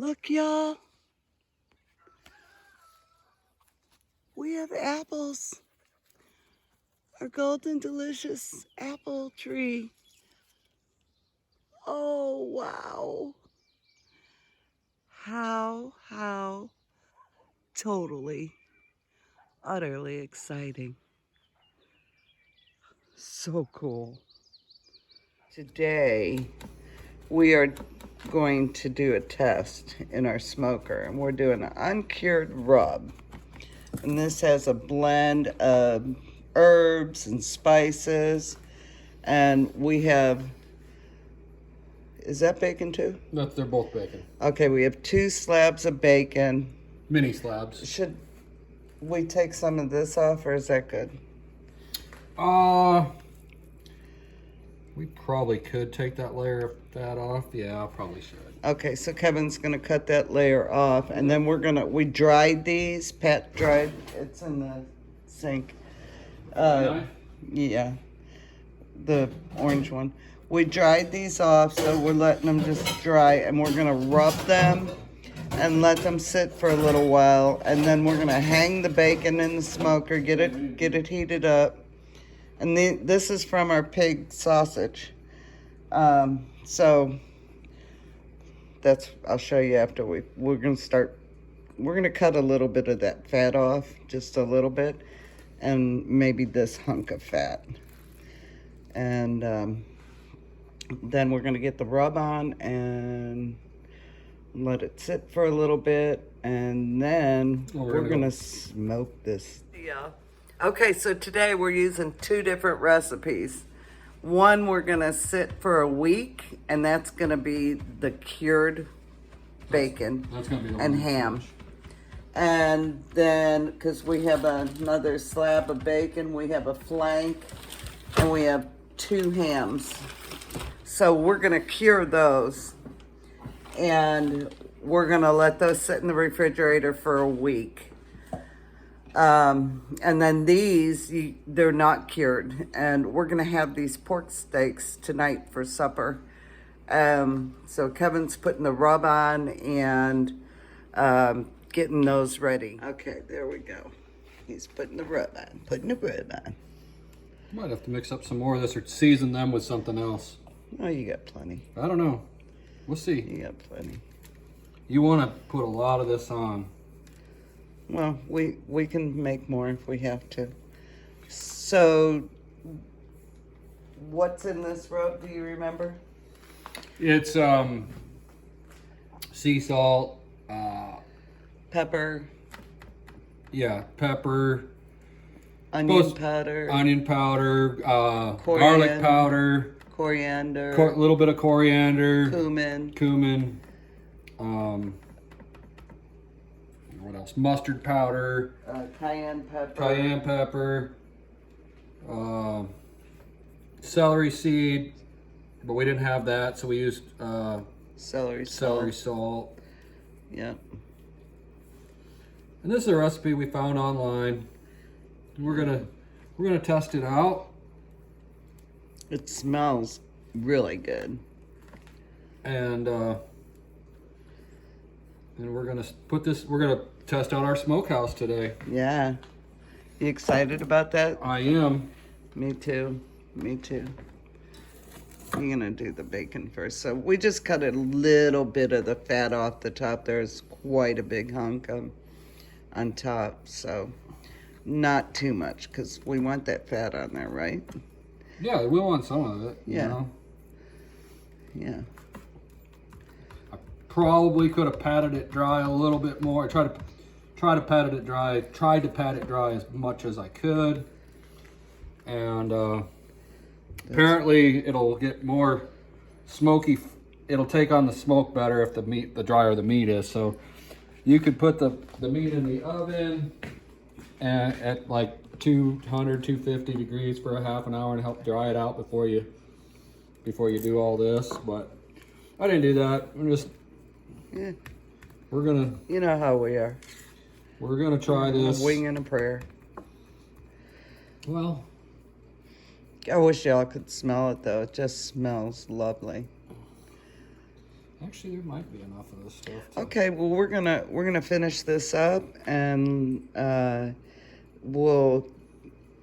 Look, y'all. We have apples. Our golden delicious apple tree. Oh, wow. How totally, utterly exciting. So cool. Today, we are going to do a test in our smoker, and we're doing an uncured rub. And this has a blend of herbs and spices, and we have, is that bacon too? No, they're both bacon. Okay, we have 2 slabs of bacon. Mini slabs. Should we take some of this off, or is that good? We probably could take that layer of fat off. Yeah, I probably should. Okay, so Kevin's gonna cut that layer off, and then we dried these, Pat dried, it's in the sink. Yeah, the orange one. We dried these off, so we're letting them just dry, and we're gonna rub them and let them sit for a little while, and then we're gonna hang the bacon in the smoker, get it heated up. And this is from our pig sausage. So I'll show you after we're gonna cut a little bit of that fat off, just a little bit, and maybe this hunk of fat. And then we're gonna get the rub on and let it sit for a little bit, and then we're gonna smoke this. Yeah. Okay, so today we're using 2 different recipes. One we're gonna sit for a week, and that's gonna be the cured bacon and ham. And then, because we have another slab of bacon, we have a flank, and we have 2 hams. So we're gonna cure those, and we're gonna let those sit in the refrigerator for a week. And then these, they're not cured, and we're gonna have these pork steaks tonight for supper. So Kevin's putting the rub on and getting those ready. Okay, there we go. He's putting the rub on. Might have to mix up some more of this or season them with something else. Oh, you got plenty. I don't know. We'll see. You got plenty. You want to put a lot of this on. Well, we can make more if we have to. So, what's in this rub? Do you remember? It's sea salt, Pepper. Yeah, pepper, Onion powder. Garlic powder, coriander. A little bit of coriander. Cumin. What else? Mustard powder. Cayenne pepper. Celery seed, but we didn't have that, so we used Celery salt. Yeah. And this is a recipe we found online. We're gonna test it out. It smells really good. And we're gonna test out our smokehouse today. Yeah. You excited about that? I am. Me too. You're gonna do the bacon first. So we just cut a little bit of the fat off the top. There's quite a big hunk on top, so not too much, because we want that fat on there, right? Yeah, we want some of it. Yeah. You know? Yeah. I probably could have patted it dry a little bit more. I tried to pat it dry as much as I could, and apparently it'll get more smoky. It'll take on the smoke better if the drier the meat is. So you could put the meat in the oven at like 250 degrees for a half an hour and help dry it out before you do all this. But I didn't do that. We're gonna. You know how we are. We're gonna try this. A wing and a prayer. Well, I wish y'all could smell it though. It just smells lovely. Actually, there might be enough of this stuff. Okay, well we're gonna finish this up, and we'll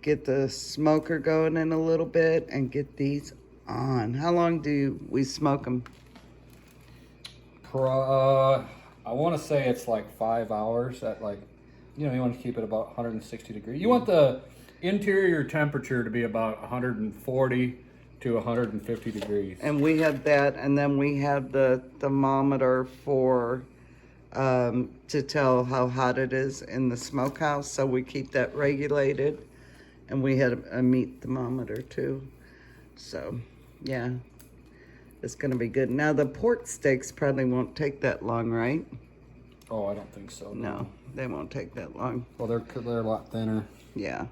get the smoker going in a little bit and get these on. How long do we smoke them? I want to say it's like 5 hours at like, you want to keep it about 160 degrees. You want the interior temperature to be about 140 to 150 degrees. And we have that, and then we have the thermometer for to tell how hot it is in the smokehouse, so we keep that regulated. And we had a meat thermometer too. So, yeah, it's gonna be good. Now the pork steaks probably won't take that long, right? Oh, I don't think so. No, they won't take that long. Well, they're a lot thinner. Yeah,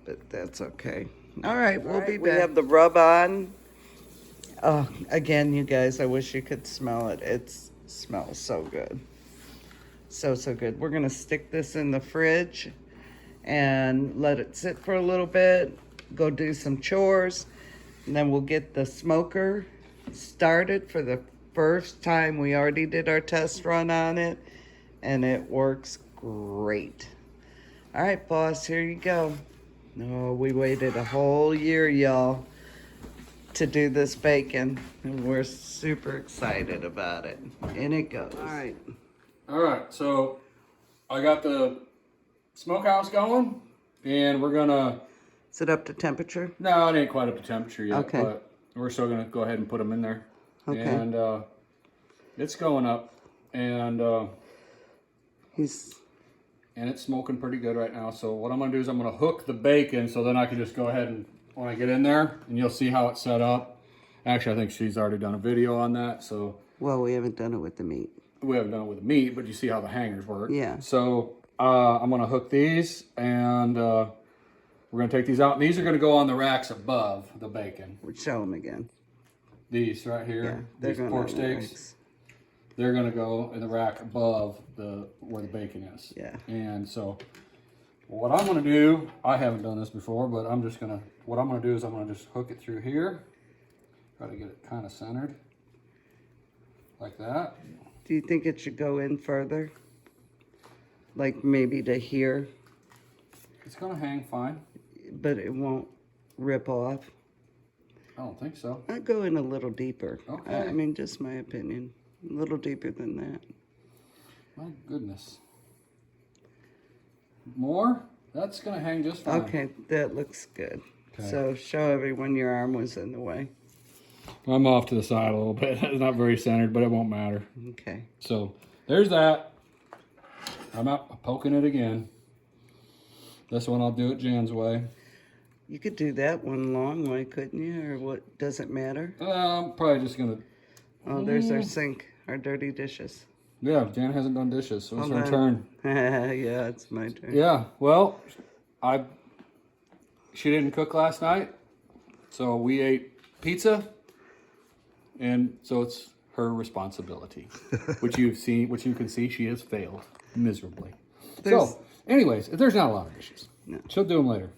but that's okay. All right, we'll be back. We have the rub on. Oh, again, you guys, I wish you could smell it. It smells so good. So good. We're gonna stick this in the fridge and let it sit for a little bit, go do some chores, and then we'll get the smoker started for the first time. We already did our test run on it, and it works great. All right, boss, here you go. No, we waited a whole year, y'all, to do this bacon, and we're super excited about it. In it goes. All right, so I got the smokehouse going, and we're gonna... Is it up to temperature? No, it ain't quite up to temperature yet, okay. But we're still gonna go ahead and put them in there. Okay. And it's going up, and it's smoking pretty good right now. So what I'm gonna do is I'm gonna hook the bacon, so then I can just go ahead and when I get in there, and you'll see how it's set up. Actually, I think she's already done a video on that. So. Well, we haven't done it with the meat. We haven't done it with the meat, but you see how the hangers work. Yeah. So I'm gonna hook these, and we're gonna take these out. And these are gonna go on the racks above the bacon. We'll show them again. These right here, yeah, these pork steaks, they're gonna go in the rack above where the bacon is. Yeah. And so what I'm gonna do, I haven't done this before, but what I'm gonna do is I'm gonna just hook it through here. Try to get it kind of centered, like that. Do you think it should go in further? Like maybe to here? It's gonna hang fine. But it won't rip off? I don't think so. I'd go in a little deeper. Okay. I mean, just my opinion. A little deeper than that. My goodness. More? That's gonna hang just fine. Okay, that looks good. Okay. So show everyone your arm was in the way. I'm off to the side a little bit. It's not very centered, but it won't matter. Okay. So there's that. I'm out poking it again. This one I'll do it Jan's way. You could do that one long way, couldn't you? Or what? Does it matter? I'm probably just gonna. Oh, there's our sink, our dirty dishes. Yeah, Jan hasn't done dishes, so it's her turn. Yeah, it's my turn. Yeah, well, she didn't cook last night, so we ate pizza, and so it's her responsibility, which you can see she has failed miserably. So, anyways, there's not a lot of dishes. No. She'll do them later.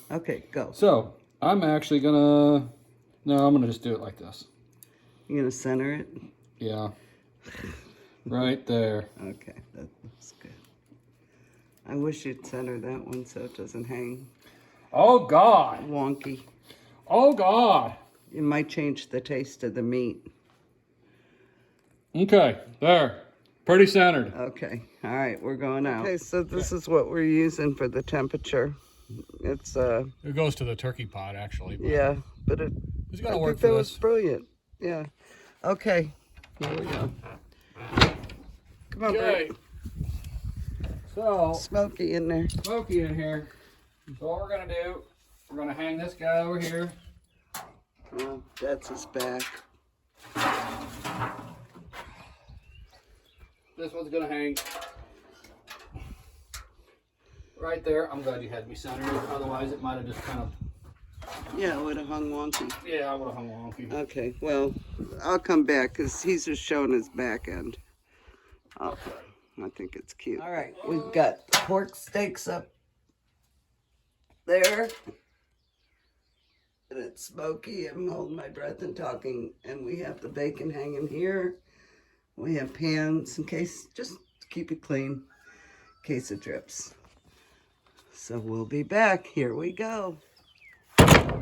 Okay, go. So I'm actually I'm gonna just do it like this. You gonna center it? Yeah. Right there. Okay, that looks good. I wish you'd center that one so it doesn't hang Oh God. wonky. Oh God. It might change the taste of the meat. Okay, there. Pretty centered. Okay, all right, we're going out. Okay, so this is what we're using for the temperature. It's It goes to the turkey pot actually. yeah, but It's gonna I work think for that this. was brilliant. Yeah. Okay, here we go. Come on, Okay. Bert. So Smoky in there. smoky in here. So what we're gonna do, we're gonna hang this guy over here. Well, that's his back. This one's gonna hang right there. I'm glad you had me centered. Otherwise, it might have just kind of. Yeah, it would have hung wonky. Yeah, I would have hung wonky. Okay, well, I'll come back because he's just showing his back end. Oh, I think it's cute. All right, we've got pork steaks up there. And it's smoky. I'm holding my breath and talking. And we have the bacon hanging here. We have pans in case, just to keep it clean, in case it drips. So we'll be back. Here we go. There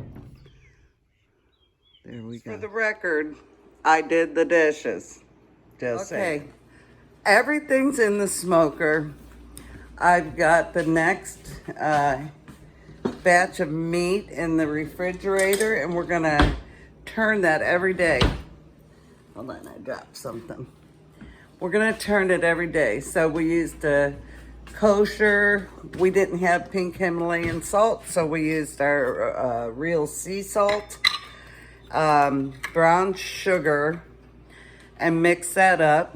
we go. For the record, I did the dishes. Just okay. Saying. Everything's in the smoker. I've got the next batch of meat in the refrigerator, and we're gonna turn that every day. Hold on, I dropped something. We're gonna turn it every day. So we used kosher. We didn't have pink Himalayan salt, so we used our real sea salt, brown sugar, and mixed that up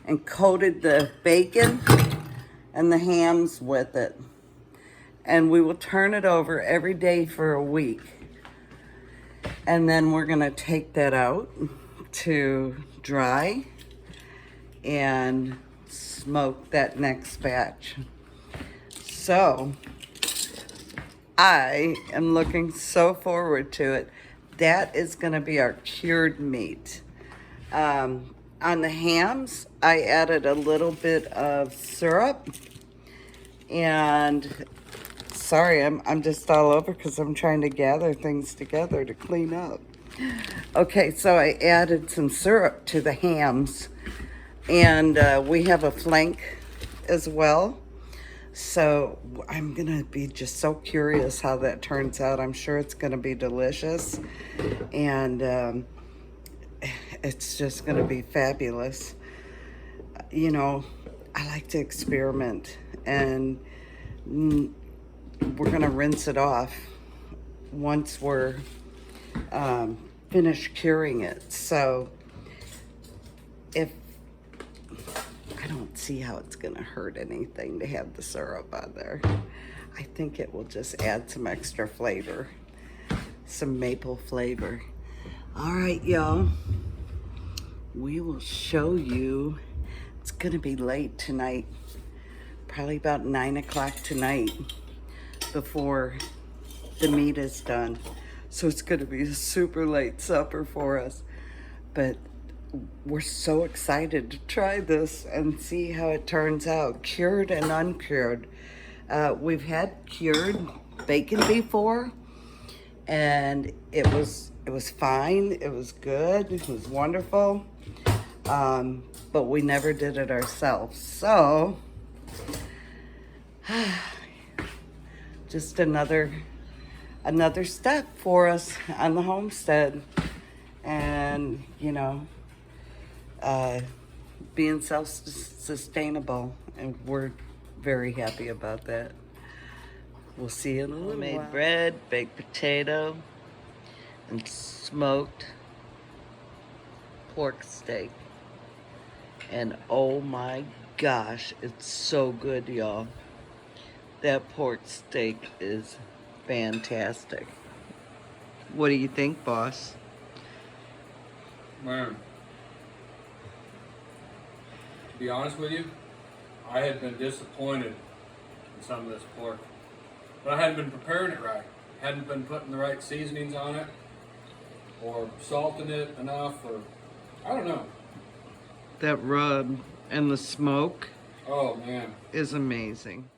and coated the bacon and the hams with it. And we will turn it over every day for a week. And then we're gonna take that out to dry and smoke that next batch. So I am looking so forward to it. That is gonna be our cured meat. On the hams, I added a little bit of syrup, and sorry, I'm just all over because I'm trying to gather things together to clean up. Okay, so I added some syrup to the hams, and we have a flank as well. So I'm gonna be just so curious how that turns out. I'm sure it's gonna be delicious, and it's just gonna be fabulous. You know, I like to experiment, and we're gonna rinse it off once we're finished curing it. So if I don't see how it's gonna hurt anything to have the syrup on there. I think it will just add some extra flavor, some maple flavor. All right, y'all, we will show you. It's gonna be late tonight, probably about 9 o'clock tonight before the meat is done. So it's gonna be a super late supper for us. But we're so excited to try this and see how it turns out, cured and uncured. We've had cured bacon before, and it was fine. It was good. It was wonderful. But we never did it ourselves. So just another step for us on the homestead, and you know, being self-sustainable, and we're very happy about that. We'll see you in a little while. Made bread, baked potato, and smoked pork steak. And oh my gosh, it's so good, y'all. That pork steak is fantastic. What do you think, boss? Man, to be honest with you, I had been disappointed in some of this pork. But I hadn't been preparing it right. Hadn't been putting the right seasonings on it, or salting it enough, or I don't know. That rub and the smoke, oh man, is amazing.